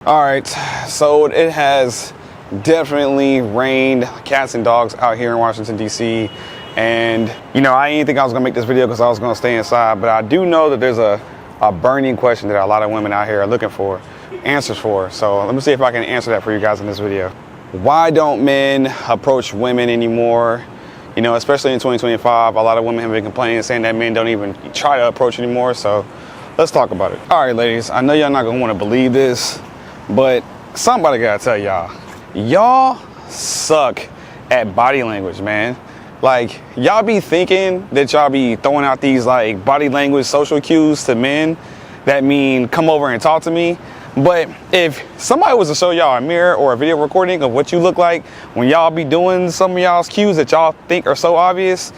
All right, so it has definitely rained cats and dogs out here in Washington, D.C. And, you know, I didn't think I was going to make this video because I was going to stay inside. But I do know that there's a burning question that a lot of women out here are looking for answers for. So let me see if I can answer that for you guys in this video. Why don't men approach women anymore? You know, especially in 2025, a lot of women have been complaining, saying that men don't even try to approach anymore. So let's talk about it. All right, ladies, I know y'all not going to want to believe this, but somebody gotta tell y'all suck at body language, man. Like, y'all be thinking that y'all be throwing out these like body language social cues to men that mean come over and talk to me. But if somebody was to show y'all a mirror or a video recording of what you look like when y'all be doing some of y'all's cues that y'all think are so obvious,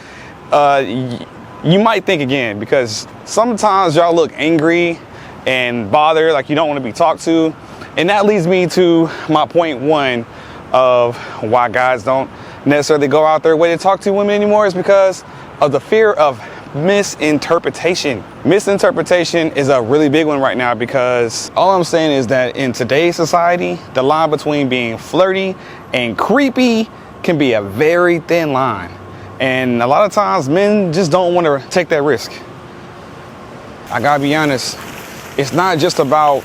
you might think again, because sometimes y'all look angry and bothered, like you don't want to be talked to. And that leads me to my point one of why guys don't necessarily go out their way to talk to women anymore, is because of the fear of misinterpretation. Misinterpretation is a really big one right now, because all I'm saying is that in today's society, the line between being flirty and creepy can be a very thin line. And a lot of times men just don't want to take that risk. I gotta be honest, it's not just about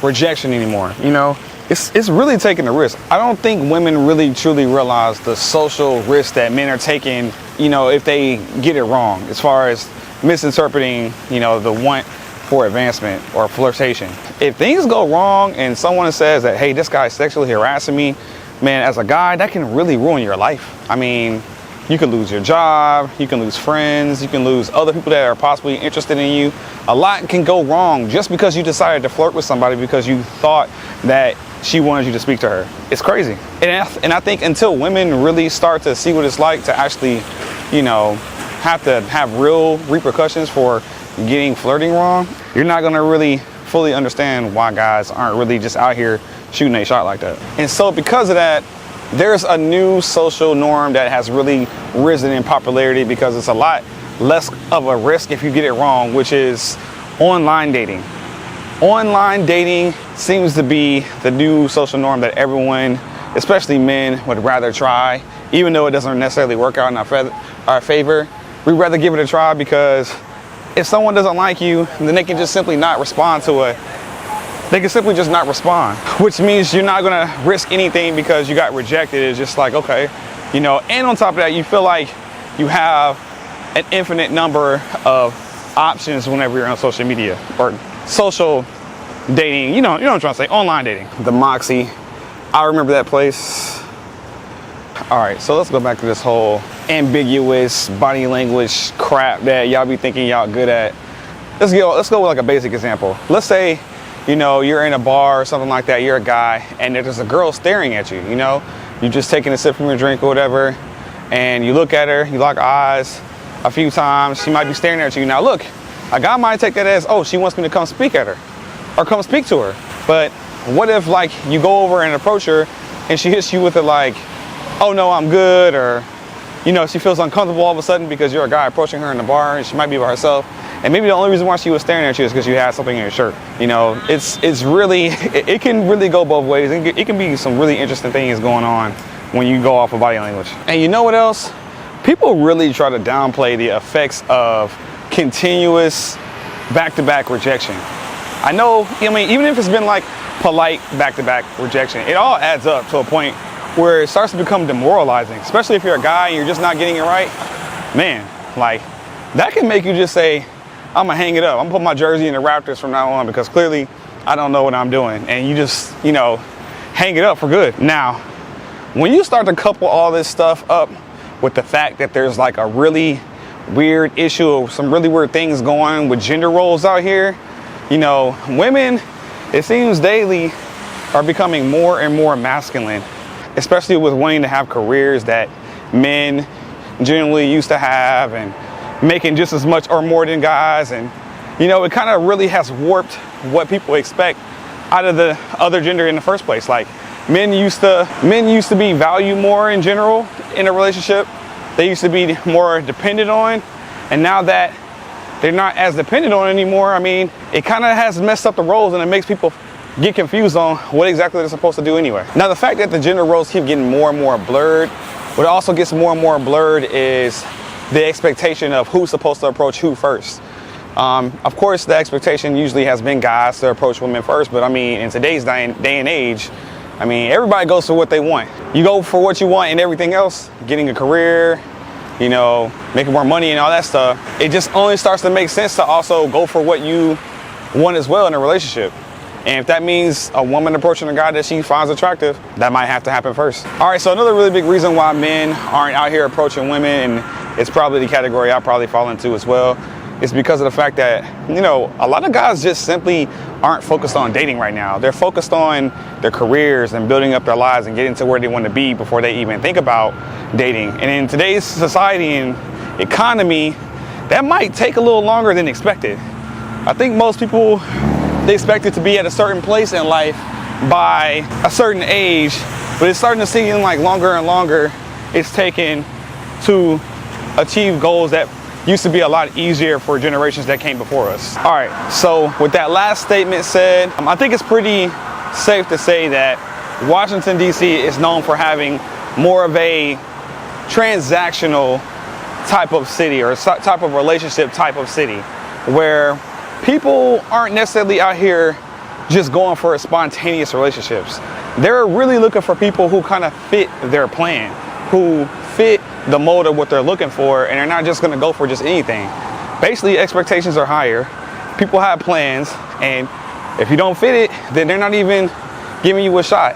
rejection anymore. You know, it's really taking a risk. I don't think women really truly realize the social risk that men are taking, you know, if they get it wrong, as far as misinterpreting, you know, the want for advancement or flirtation. If things go wrong and someone says that, hey, this guy's sexually harassing me, man, as a guy, that can really ruin your life. I mean, you can lose your job, you can lose friends, you can lose other people that are possibly interested in you. A lot can go wrong just because you decided to flirt with somebody because you thought that she wanted you to speak to her. It's crazy. And I think until women really start to see what it's like to actually, you know, have to have real repercussions for getting flirting wrong, you're not gonna really fully understand why guys aren't really just out here shooting a shot like that. And so because of that, there's a new social norm that has really risen in popularity because it's a lot less of a risk if you get it wrong, which is online dating. Online dating seems to be the new social norm that everyone, especially men, would rather try, even though it doesn't necessarily work out in our favor. We'd rather give it a try, because if someone doesn't like you, then they can just simply not respond to it. They can simply just not respond, which means you're not gonna risk anything because you got rejected. It's just like, okay, you know, and on top of that, you feel like you have an infinite number of options whenever you're on social media or social dating, you know what I'm trying to say, online dating. The Moxie, I remember that place. All right, so let's go back to this whole ambiguous body language crap that y'all be thinking y'all good at. Let's go with like a basic example. Let's say, you know, you're in a bar or something like that, you're a guy, and there's a girl staring at you, you know? You're just taking a sip from your drink or whatever, and you look at her, you lock eyes a few times, she might be staring at you. Now look, a guy might take that as, oh, she wants me to come speak at her, or come speak to her. But what if, like, you go over and approach her, and she hits you with it like, oh no, I'm good, or, you know, she feels uncomfortable all of a sudden because you're a guy approaching her in the bar, and she might be by herself. And maybe the only reason why she was staring at you is because you had something in your shirt. You know, it's really, it can really go both ways. It can be some really interesting things going on when you go off of body language. And you know what else? People really try to downplay the effects of continuous back-to-back rejection. I know, I mean, even if it's been like polite back-to-back rejection, it all adds up to a point where it starts to become demoralizing, especially if you're a guy and you're just not getting it right. Man, like, that can make you just say, I'm gonna hang it up. I'm gonna put my jersey in the Raptors from now on, because clearly I don't know what I'm doing. And you just, you know, hang it up for good. Now, when you start to couple all this stuff up with the fact that there's like a really weird issue of some really weird things going on with gender roles out here, you know, women, it seems daily, are becoming more and more masculine, especially with wanting to have careers that men generally used to have, and making just as much or more than guys. And, you know, it kind of really has warped what people expect out of the other gender in the first place. Like, men used to be valued more in general in a relationship. They used to be more dependent on, and now that they're not as dependent on anymore, I mean, it kind of has messed up the roles, and it makes people get confused on what exactly they're supposed to do anyway. Now, the fact that the gender roles keep getting more and more blurred, what also gets more and more blurred is the expectation of who's supposed to approach who first. Of course, the expectation usually has been guys to approach women first, but I mean, in today's day and age, I mean, everybody goes for what they want. You go for what you want and everything else, getting a career, you know, making more money and all that stuff. It just only starts to make sense to also go for what you want as well in a relationship. And if that means a woman approaching a guy that she finds attractive, that might have to happen first. All right, so another really big reason why men aren't out here approaching women, and it's probably the category I probably fall into as well, is because of the fact that, you know, a lot of guys just simply aren't focused on dating right now. They're focused on their careers and building up their lives and getting to where they want to be before they even think about dating. And in today's society and economy, that might take a little longer than expected. I think most people, they expect it to be at a certain place in life by a certain age, but it's starting to seem like longer and longer it's taken to achieve goals that used to be a lot easier for generations that came before us. All right, so with that last statement said, I think it's pretty safe to say that Washington, D.C. is known for having more of a transactional type of city, or type of relationship type of city, where people aren't necessarily out here just going for spontaneous relationships. They're really looking for people who kind of fit their plan, who fit the mold of what they're looking for, and they're not just going to go for just anything. Basically, expectations are higher. People have plans, and if you don't fit it, then they're not even giving you a shot.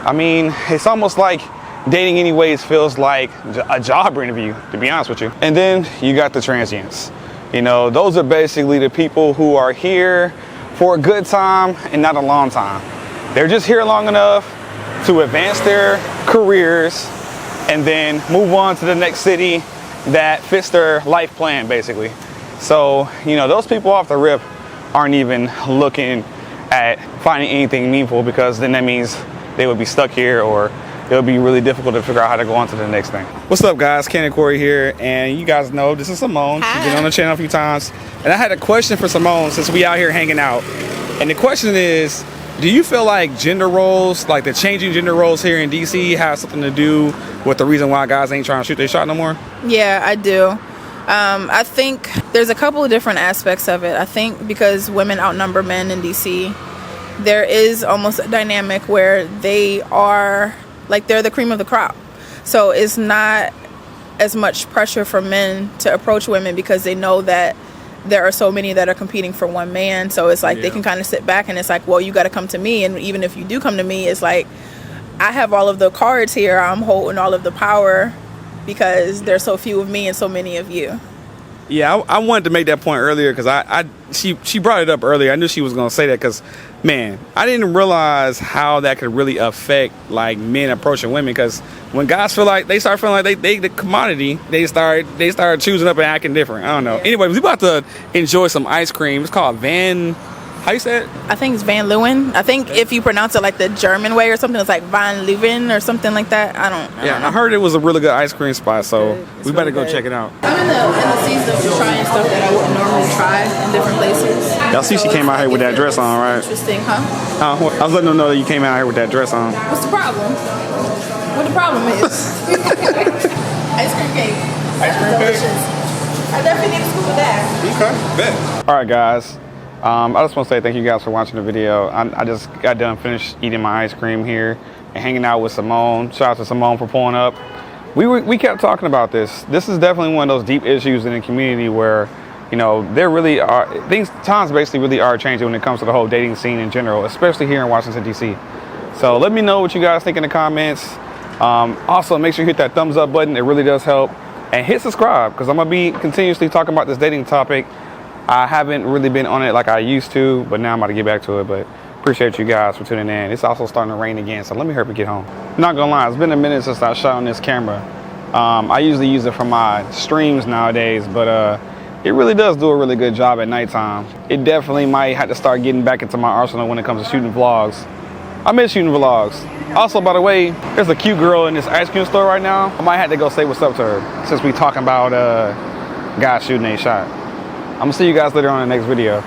I mean, it's almost like dating anyways feels like a job interview, to be honest with you. And then you got the transients. You know, those are basically the people who are here for a good time and not a long time. They're just here long enough to advance their careers and then move on to the next city that fits their life plan, basically. So, you know, those people off the rip aren't even looking at finding anything meaningful, because then that means they would be stuck here, or it would be really difficult to figure out how to go on to the next thing. What's up, guys? Ken and Corey here, and you guys know this is Simone. Hi. She's been on the channel a few times, and I had a question for Simone since we out here hanging out. And the question is, do you feel like gender roles, like the changing gender roles here in DC, have something to do with the reason why guys ain't trying to shoot their shot no more? Yeah, I do. I think there's a couple of different aspects of it. I think because women outnumber men in DC, there is almost a dynamic where they are, like, they're the cream of the crop. So it's not as much pressure for men to approach women because they know that there are so many that are competing for one man. So it's like, they can kind of sit back and it's like, well, you got to come to me. And even if you do come to me, it's like, I have all of the cards here. I'm holding all of the power because there's so few of me and so many of you. Yeah, I wanted to make that point earlier because she brought it up earlier. I knew she was going to say that because, man, I didn't realize how that could really affect, like, men approaching women. Because when guys feel like they start feeling like they the commodity, they start choosing up and acting different. I don't know. Anyway, we about to enjoy some ice cream. It's called how you say it? I think it's Van Leeuwen. I think if you pronounce it like the German way or something, it's like Van Leeuwen or something like that. I don't know. I heard it was a really good ice cream spot, so we better go check it out. I'm in the season of trying stuff that I wouldn't normally try in different places. Y'all see she came out here with that dress on, right? Interesting, huh? I was letting them know that you came out here with that dress on. What's the problem? What the problem is? Ice cream cake. Ice cream cake? I definitely need a scoop of that. Okay, bet. All right, guys. I just want to say thank you guys for watching the video. I just got done finished eating my ice cream here and hanging out with Simone. Shout out to Simone for pulling up. We kept talking about this. This is definitely one of those deep issues in the community where, you know, there really are times basically really are changing when it comes to the whole dating scene in general, especially here in Washington, D.C. So let me know what you guys think in the comments. Also, make sure you hit that thumbs up button. It really does help. And hit subscribe, because I'm going to be continuously talking about this dating topic. I haven't really been on it like I used to, but now I'm about to get back to it. But appreciate you guys for tuning in. It's also starting to rain again, so let me hurry get home. Not gonna lie, it's been a minute since I shot on this camera. I usually use it for my streams nowadays, but it really does do a really good job at nighttime. It definitely might have to start getting back into my arsenal when it comes to shooting vlogs. I miss shooting vlogs. Also, by the way, there's a cute girl in this ice cream store right now. I might have to go say what's up to her since we talking about guys shooting a shot. I'm gonna see you guys later on in the next video.